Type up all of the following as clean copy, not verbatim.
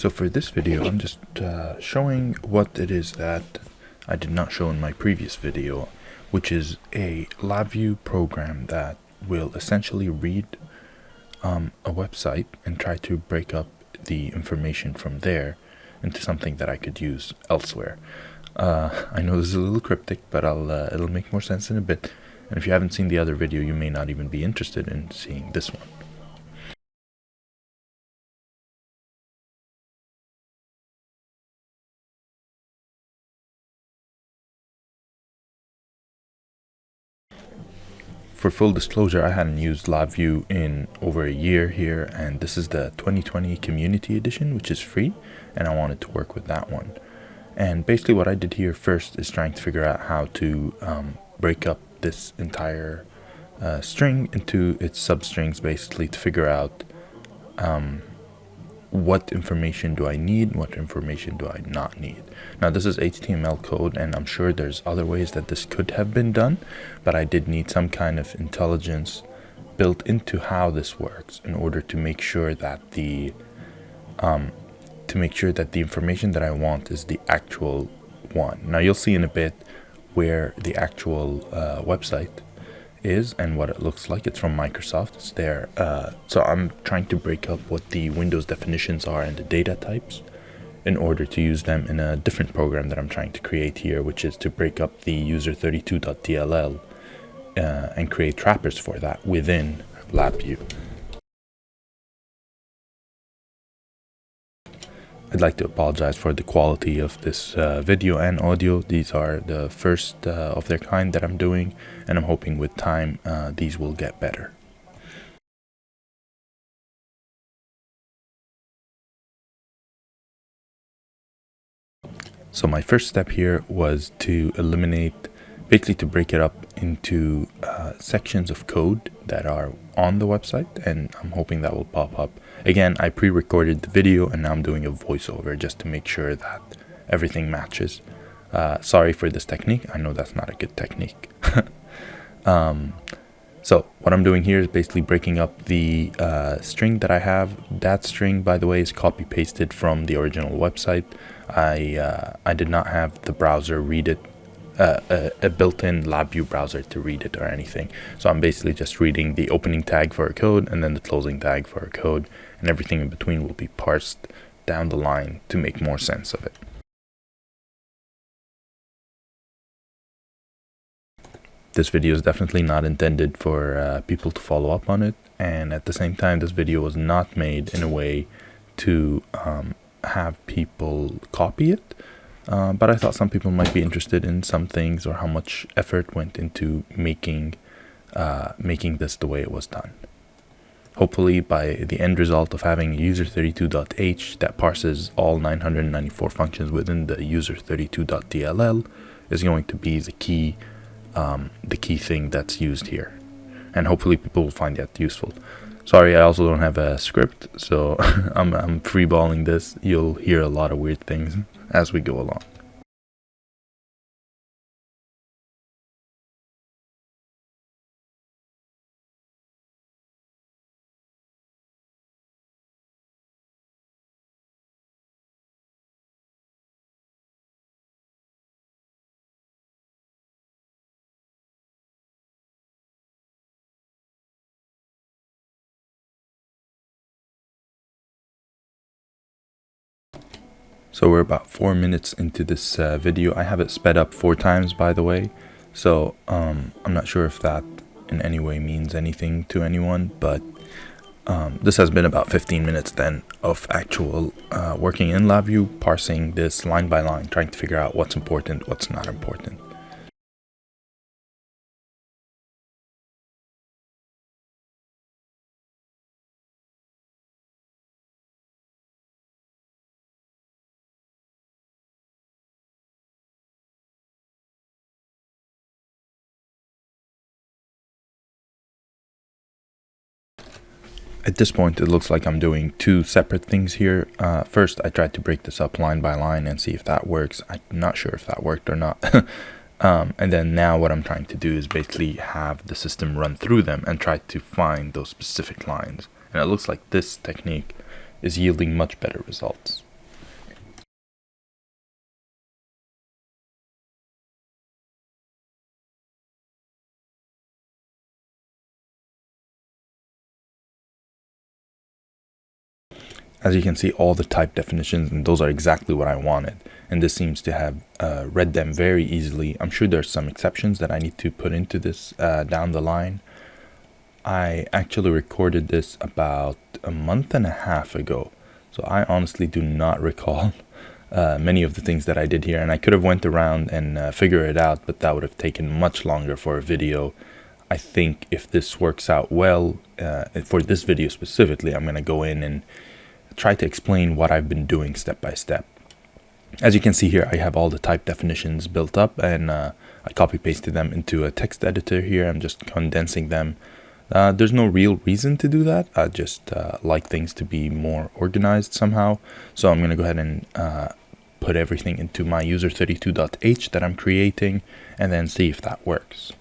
So for this video, I'm just showing what it is that I did not show in my previous video, which is a LabVIEW program that will essentially read a website and try to break up the information from there into something that I could use elsewhere. I know this is a little cryptic, but it'll make more sense in a bit. And if you haven't seen the other video, you may not even be interested in seeing this one. For full disclosure, I hadn't used LabVIEW in over a year here, and this is the 2020 Community Edition, which is free, and I wanted to work with that one. And basically what I did here first is trying to figure out how to break up this entire string into its substrings, basically to figure out what information do I need, what information do I not need. Now this is HTML code, and I'm sure there's other ways that this could have been done, but I did need some kind of intelligence built into how this works in order to make sure that the information that I want is the actual one. Now you'll see in a bit where the actual website is and what it looks like. It's from Microsoft. It's there. So I'm trying to break up what the Windows definitions are and the data types in order to use them in a different program that I'm trying to create here, which is to break up the User32.dll and create wrappers for that within LabVIEW. I'd like to apologize for the quality of this video and audio. These are the first of their kind that I'm doing, and I'm hoping with time these will get better. So my first step here was to eliminate, basically to break it up into sections of code that are on the website, and I'm hoping that will pop up. Again, I pre-recorded the video and now I'm doing a voiceover just to make sure that everything matches. Sorry for this technique. I know that's not a good technique. So what I'm doing here is basically breaking up the string that I have. That string, by the way, is copy pasted from the original website. I did not have the browser read it, a built-in LabVIEW browser to read it or anything. So I'm basically just reading the opening tag for a code and then the closing tag for a code, and everything in between will be parsed down the line to make more sense of it. This video is definitely not intended for people to follow up on it, and at the same time this video was not made in a way to have people copy it, but I thought some people might be interested in some things or how much effort went into making this the way it was done. Hopefully by the end result of having User32.h that parses all 994 functions within the User32.dll is going to be the key thing that's used here, and hopefully people will find that useful. Sorry, I also don't have a script, so I'm freeballing this. You'll hear a lot of weird things as we go along. So we're about 4 minutes into this video. I have it sped up 4 times, by the way, so I'm not sure if that in any way means anything to anyone, but this has been about 15 minutes then of actual working in LabVIEW, parsing this line by line, trying to figure out what's important, what's not important. At this point, it looks like I'm doing 2 separate things here. First, I tried to break this up line by line and see if that works. I'm not sure if that worked or not. And then now what I'm trying to do is basically have the system run through them and try to find those specific lines. And it looks like this technique is yielding much better results. as you can see, all the type definitions, and those are exactly what I wanted. And this seems to have read them very easily. I'm sure there's some exceptions that I need to put into this down the line. I actually recorded this about a month and a half ago, so I honestly do not recall many of the things that I did here, and I could have went around and figured it out, but that would have taken much longer for a video. I think if this works out well, for this video specifically, I'm going to go in and try to explain what I've been doing step by step. As you can see here, I have all the type definitions built up, and I copy pasted them into a text editor here. I'm just condensing them. There's no real reason to do that. I just like things to be more organized somehow. So I'm going to go ahead and put everything into my User32.h that I'm creating, and then see if that works.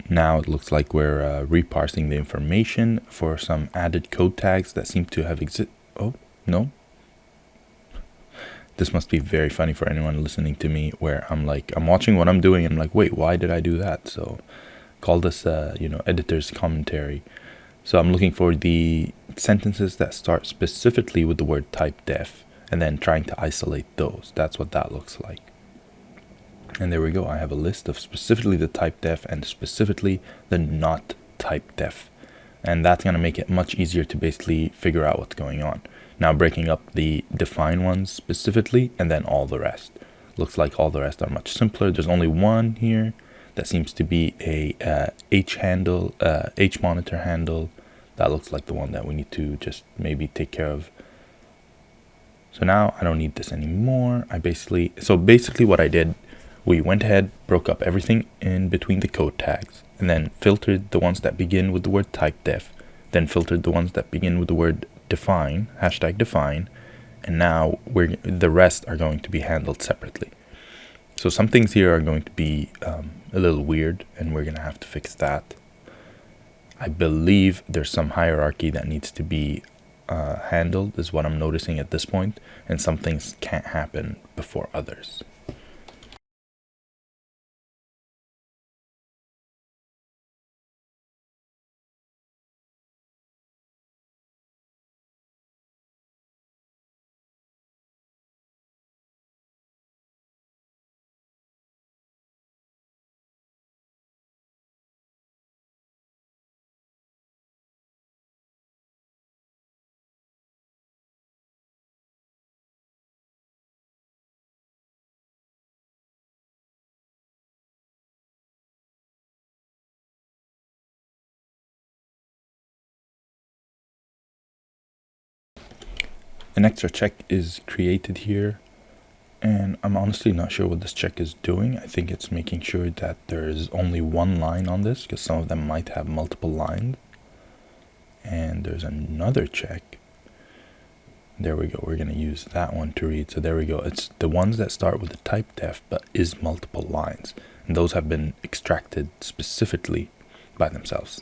Now it looks like we're reparsing the information for some added code tags that seem to have Oh, no. This must be very funny for anyone listening to me, where I'm watching what I'm doing and I'm like, wait, why did I do that? So call this, editor's commentary. So I'm looking for the sentences that start specifically with the word type def, and then trying to isolate those. That's what that looks like. And there we go. I have a list of specifically the type def and specifically the not type def. And that's going to make it much easier to basically figure out what's going on. Now breaking up the define ones specifically, and then all the rest. Looks like all the rest are much simpler. There's only one here that seems to be a H handle, H monitor handle. That looks like the one that we need to just maybe take care of. So now I don't need this anymore. So basically what I did, we went ahead, broke up everything in between the code tags, and then filtered the ones that begin with the word type def, then filtered the ones that begin with the word define, hashtag define, and now the rest are going to be handled separately. So some things here are going to be a little weird, and we're going to have to fix that. I believe there's some hierarchy that needs to be handled, is what I'm noticing at this point, and some things can't happen before others. An extra check is created here, and I'm honestly not sure what this check is doing. I think it's making sure that there's only one line on this, because some of them might have multiple lines. And there's another check. There we go. We're going to use that one to read. So there we go. It's the ones that start with the type def but is multiple lines, and those have been extracted specifically by themselves.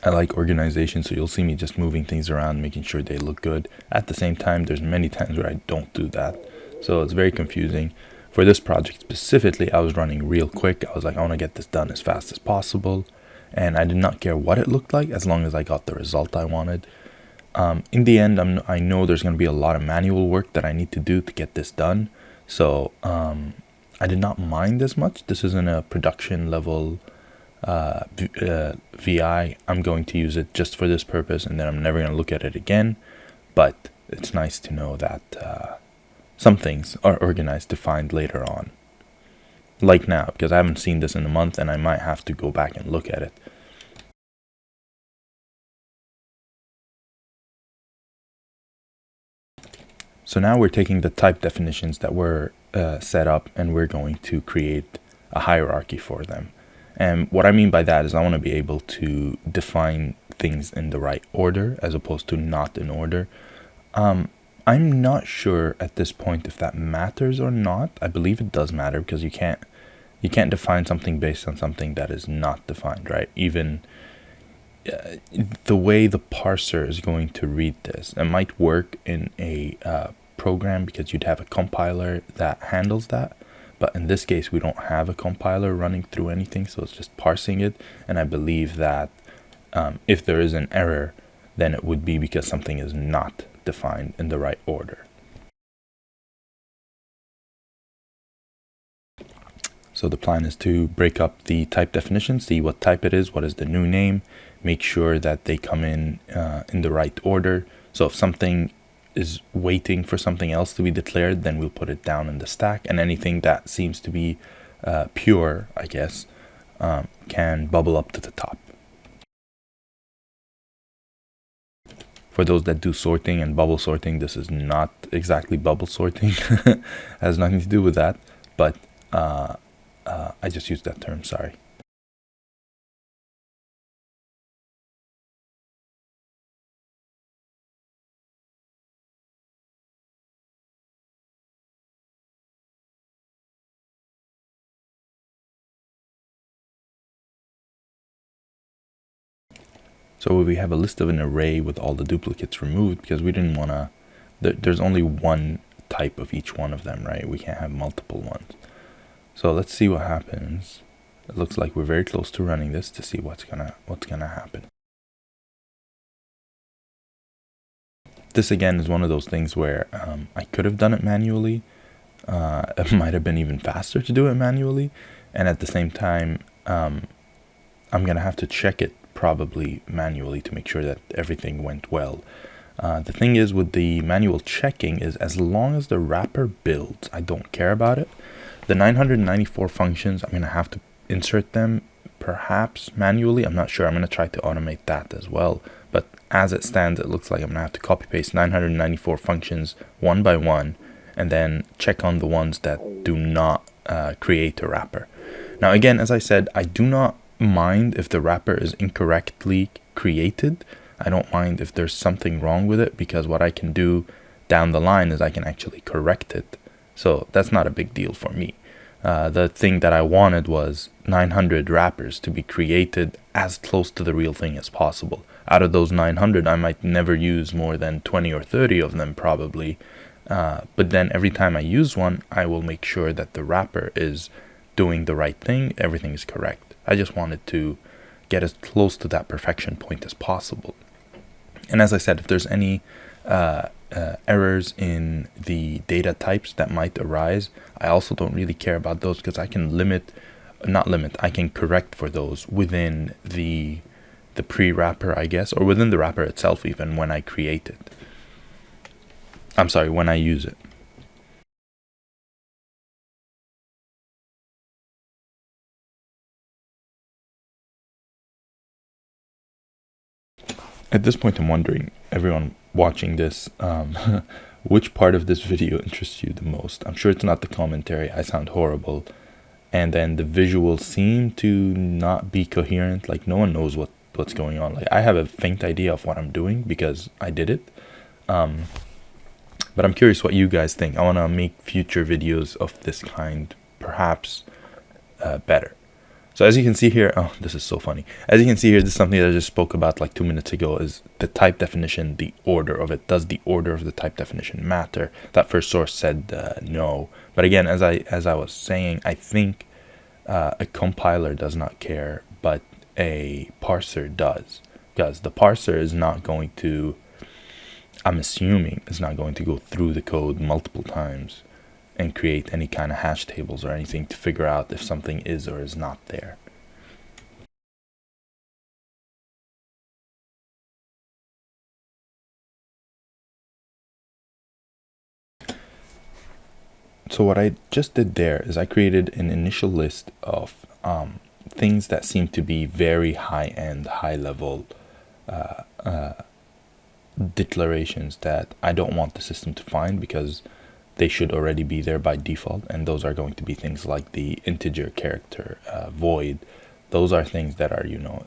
I like organization, so you'll see me just moving things around, making sure they look good. At the same time, there's many times where I don't do that, so it's very confusing. For this project specifically, I was running real quick. I was like, I want to get this done as fast as possible, and I did not care what it looked like as long as I got the result I wanted. In the end, I know there's going to be a lot of manual work that I need to do to get this done, so I did not mind as much. This isn't a production level VI. I'm going to use it just for this purpose, and then I'm never going to look at it again. But it's nice to know that some things are organized to find later on, like now, because I haven't seen this in a month and I might have to go back and look at it. So now we're taking the type definitions that were set up, and we're going to create a hierarchy for them. And what I mean by that is I want to be able to define things in the right order as opposed to not in order. I'm not sure at this point if that matters or not. I believe it does matter because you can't define something based on something that is not defined, right? Even the way the parser is going to read this, it might work in a program because you'd have a compiler that handles that. But in this case, we don't have a compiler running through anything, so it's just parsing it. And I believe that if there is an error, then it would be because something is not defined in the right order. So the plan is to break up the type definition, see what type it is, what is the new name, make sure that they come in the right order. So if something is waiting for something else to be declared, then we'll put it down in the stack, and anything that seems to be pure, I guess, can bubble up to the top. For those that do sorting and bubble sorting, this is not exactly bubble sorting. Has nothing to do with that, but I just used that term, sorry. So we have a list of an array with all the duplicates removed because we didn't want to, there's only one type of each one of them, right? We can't have multiple ones. So let's see what happens. It looks like we're very close to running this to see what's gonna happen. This again is one of those things where I could have done it manually. It might have been even faster to do it manually, and at the same time I'm gonna have to check it probably manually to make sure that everything went well. The thing is with the manual checking is as long as the wrapper builds, I don't care about it. The 994 functions, I'm gonna have to insert them perhaps manually. I'm not sure. I'm gonna try to automate that as well. But as it stands, it looks like I'm gonna have to copy paste 994 functions one by one and then check on the ones that do not create a wrapper. Now again, as I said, I do not mind if the wrapper is incorrectly created. I don't mind if there's something wrong with it, because what I can do down the line is I can actually correct it. So that's not a big deal for me. The thing that I wanted was 900 wrappers to be created as close to the real thing as possible. Out of those 900, I might never use more than 20 or 30 of them probably. But then every time I use one, I will make sure that the wrapper is doing the right thing, everything is correct. I just wanted to get as close to that perfection point as possible. And as I said, if there's any errors in the data types that might arise, I also don't really care about those because I can I can correct for those within the pre-wrapper, I guess, or within the wrapper itself even when I create it. I'm sorry, when I use it. At this point, I'm wondering, everyone watching this, which part of this video interests you the most? I'm sure it's not the commentary. I sound horrible. And then the visuals seem to not be coherent. Like no one knows what's going on. Like I have a faint idea of what I'm doing because I did it. But I'm curious what you guys think. I want to make future videos of this kind, perhaps better. So as you can see here, oh, this is so funny. As you can see here, this is something that I just spoke about like 2 minutes ago, is the type definition, the order of it. Does the order of the type definition matter? That first source said no. But again, as I was saying, I think a compiler does not care, but a parser does. Because the parser is not going to, I'm assuming, is not going to go through the code multiple times and create any kind of hash tables or anything to figure out if something is or is not there. So what I just did there is I created an initial list of things that seem to be very high-end, high-level declarations that I don't want the system to find, because they should already be there by default, and those are going to be things like the integer character, void. Those are things that are,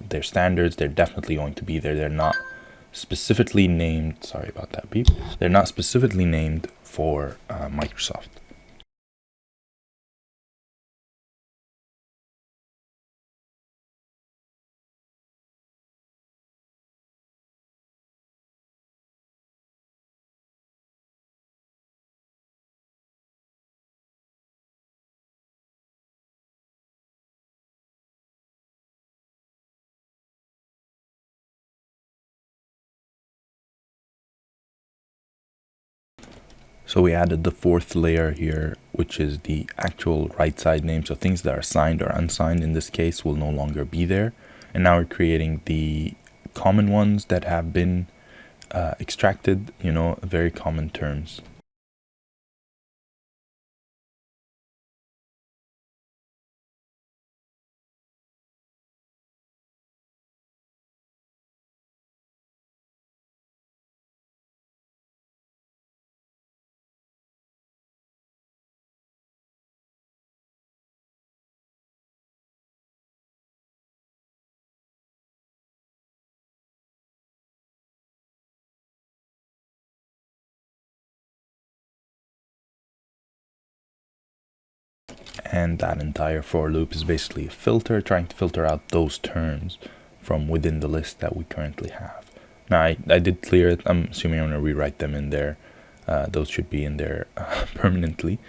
they're standards. They're definitely going to be there. They're not specifically named, sorry about that beep, they're not specifically named for Microsoft. So we added the fourth layer here, which is the actual right side name. So things that are signed or unsigned in this case will no longer be there. And now we're creating the common ones that have been extracted, very common terms. And that entire for loop is basically a filter trying to filter out those terms from within the list that we currently have. Now I did clear it. I'm assuming I'm going to rewrite them in there. Those should be in there permanently.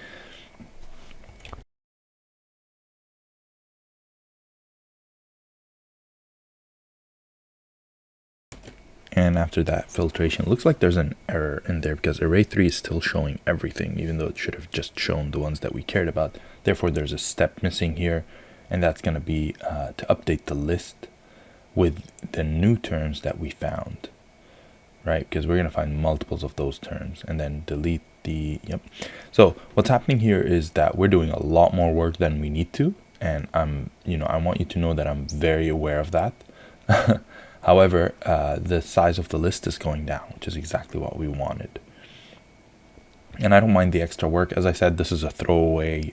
And after that filtration, it looks like there's an error in there because array 3 is still showing everything, even though it should have just shown the ones that we cared about. Therefore, there's a step missing here, and that's going to be to update the list with the new terms that we found, right? Because we're going to find multiples of those terms and then delete the, So what's happening here is that we're doing a lot more work than we need to. And I want you to know that I'm very aware of that. However, the size of the list is going down, which is exactly what we wanted. And I don't mind the extra work. As I said, this is a throwaway.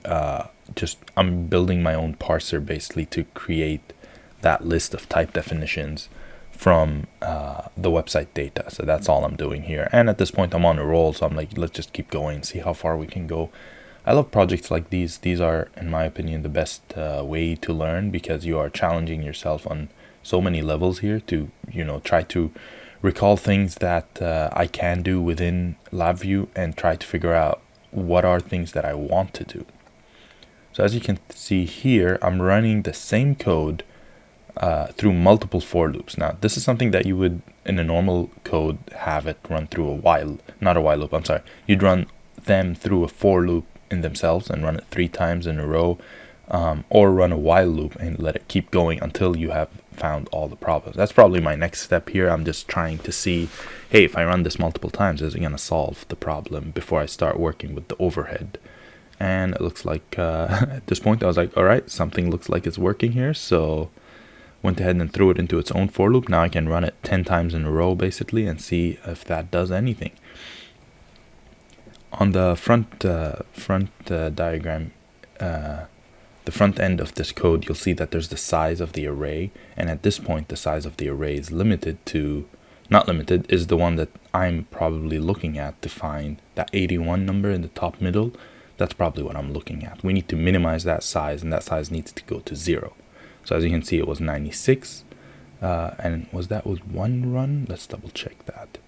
I'm building my own parser basically to create that list of type definitions from the website data. So that's all I'm doing here. And at this point, I'm on a roll. So I'm like, let's just keep going, see how far we can go. I love projects like these. These are, in my opinion, the best way to learn because you are challenging yourself on so many levels here to, try to recall things that I can do within LabVIEW and try to figure out what are things that I want to do. So as you can see here, I'm running the same code through multiple for loops. Now, this is something that you would, in a normal code, have it run through a while, not a while loop, I'm sorry. You'd run them through a for loop in themselves and run it 3 times in a row, or run a while loop and let it keep going until you have found all the problems. That's probably my next step here. I'm just trying to see, hey, if I run this multiple times, is it going to solve the problem before I start working with the overhead? And it looks like at this point I was like, all right, something looks like it's working here. So went ahead and threw it into its own for loop. Now I can run it 10 times in a row basically and see if that does anything. On the front diagram, the front end of this code, you'll see that there's the size of the array, and at this point the size of the array is limited to, not limited, is the one that I'm probably looking at to find that 81 number in the top middle. That's probably what I'm looking at. We need to minimize that size, and that size needs to go to 0. So as you can see, it was 96, and was that with 1 run? Let's double check that.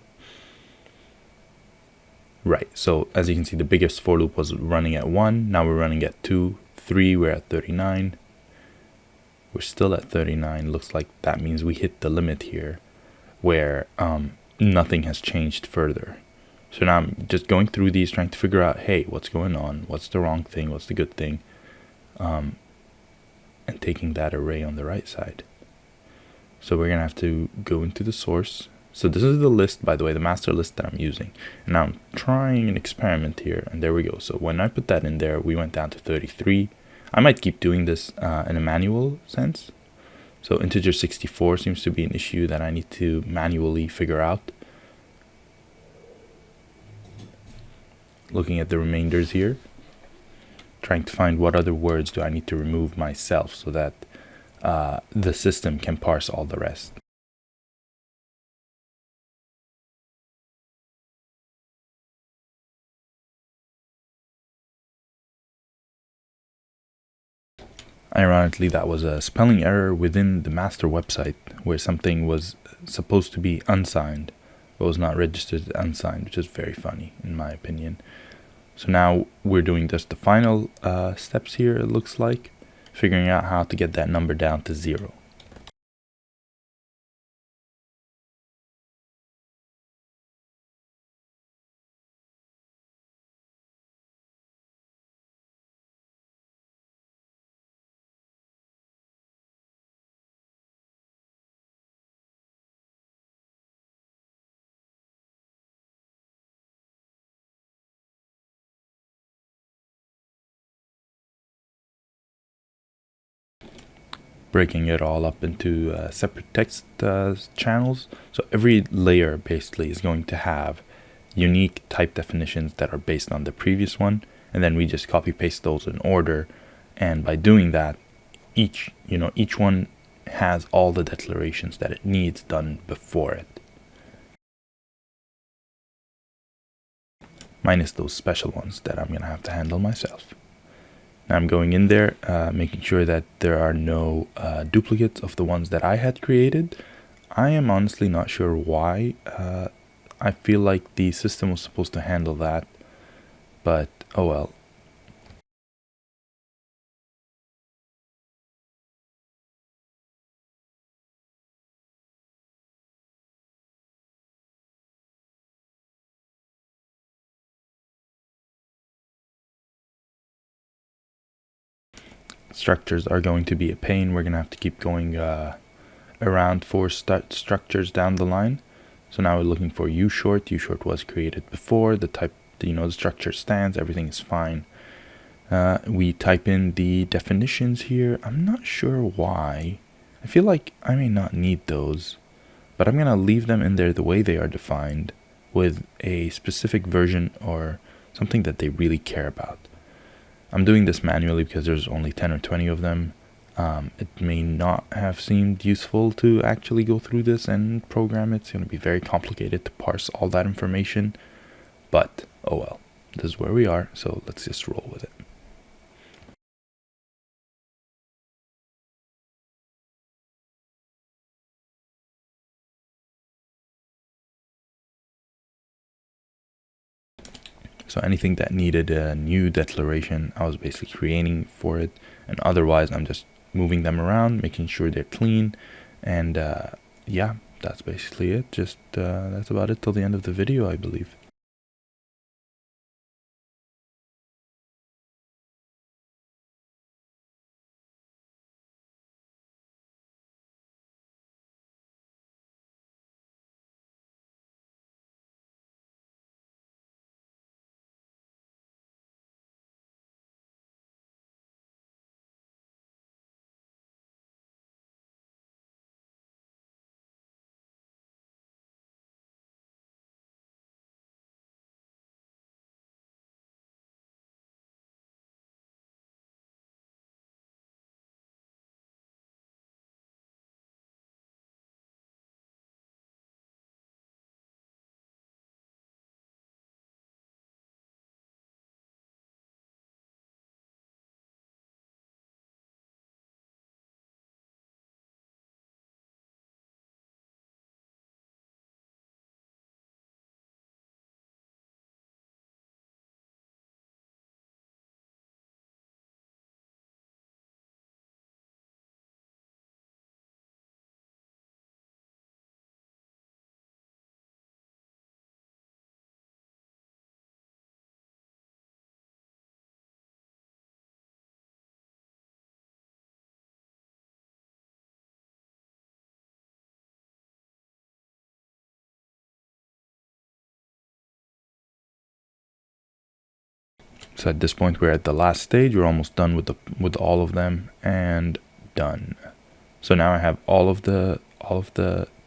Right, so as you can see, the biggest for loop was running at 1. Now we're running at 2, 3, we're at 39. We're still at 39. Looks like that means we hit the limit here where nothing has changed further. So now I'm just going through these, trying to figure out, hey, what's going on? What's the wrong thing? What's the good thing? And taking that array on the right side. So we're going to have to go into the source. So this is the list, by the way, the master list that I'm using. And now I'm trying an experiment here, and there we go. So when I put that in there, we went down to 33. I might keep doing this in a manual sense. So integer 64 seems to be an issue that I need to manually figure out. looking at the remainders here, trying to find what other words do I need to remove myself so that the system can parse all the rest. Ironically, that was a spelling error within the master website where something was supposed to be unsigned but was not registered as unsigned, which is very funny in my opinion. So now we're doing just the final steps here, it looks like, figuring out how to get that number down to 0. Breaking it all up into separate text channels. So every layer basically is going to have unique type definitions that are based on the previous one, and then we just copy paste those in order. And by doing that, each one has all the declarations that it needs done before it, minus those special ones that I'm gonna have to handle myself. Now I'm going in there, making sure that there are no duplicates of the ones that I had created. I am honestly not sure why. I feel like the system was supposed to handle that, but oh well. Structures are going to be a pain. We're going to have to keep going around 4 structures down the line. So now we're looking for U-short. U-short was created before. The type, the structure stands. Everything is fine. We type in the definitions here. I'm not sure why. I feel like I may not need those, but I'm going to leave them in there the way they are defined with a specific version or something that they really care about. I'm doing this manually because there's only 10 or 20 of them. It may not have seemed useful to actually go through this and program it. It's going to be very complicated to parse all that information, but oh well, this is where we are, so let's just roll with it. So anything that needed a new declaration, I was basically creating for it, and otherwise I'm just moving them around, making sure they're clean, and yeah, that's basically it. Just that's about it till the end of the video, I believe. So at this point, we're at the last stage. We're almost done with all of them, and done. So now I have all of the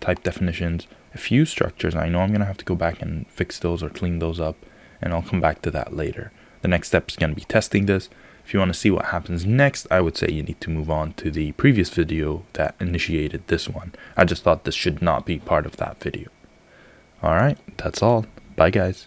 type definitions, a few structures. I know I'm gonna have to go back and fix those or clean those up, and I'll come back to that later. The next step is going to be testing this. If you want to see what happens next, I would say you need to move on to the previous video that initiated this one. I just thought this should not be part of that video. Alright, that's all. Bye guys.